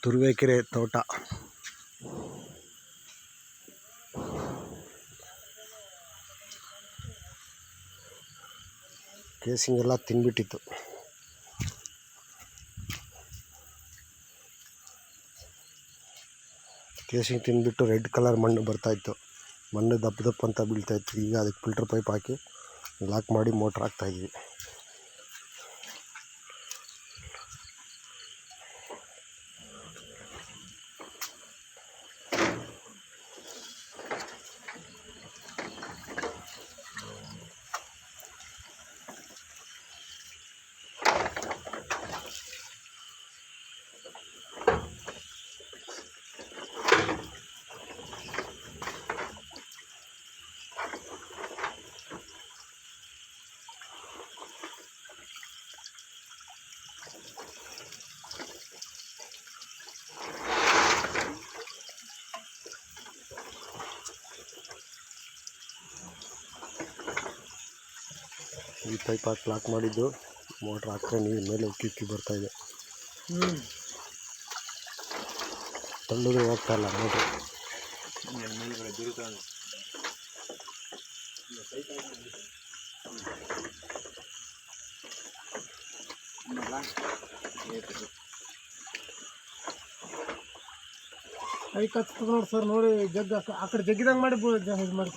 ತುರುವೇಕೆರೆ ತೋಟ. ಕೇಸಿಂಗ್ ಎಲ್ಲ ತಿನ್ಬಿಟ್ಟಿತ್ತು. ಕೇಸಿಂಗ್ ತಿಂದ್ಬಿಟ್ಟು ರೆಡ್ ಕಲರ್ ಮಣ್ಣು ಬರ್ತಾಯಿತ್ತು. ಮಣ್ಣು ದಪ್ಪ ದಪ್ಪ ಅಂತ ಬೀಳ್ತಾಯಿತ್ತು. ಈಗ ಅದಕ್ಕೆ ಫಿಲ್ಟರ್ ಪೈಪ್ ಹಾಕಿ ಲಾಕ್ ಮಾಡಿ ಮೋಟ್ರ್ ಹಾಕ್ತಾಯಿದ್ವಿ. ಈ ಪೈಪ್ ಹಾಕಿ ಲಾಕ್ ಮಾಡಿದ್ದು ಮೋಟ್ರ್ ಹಾಕ್ರೆ ನೀರು ಮೇಲೆ ಉಕ್ಕಿ ಬರ್ತಾಯಿದೆ. ತಳ್ಳಿದ್ರೆ ಹೋಗ್ತಾಯಿಲ್ಲ ಮೋಟ್ರ್. ಕೈ ಕಚ್ತದ ನೋಡಿ ಸರ್, ನೋಡಿ ಜಗ್ ಆ ಕಡೆ ಜಗ್ಗಿದಂಗೆ ಮಾಡಿ ಇದು ಮಾಡಿ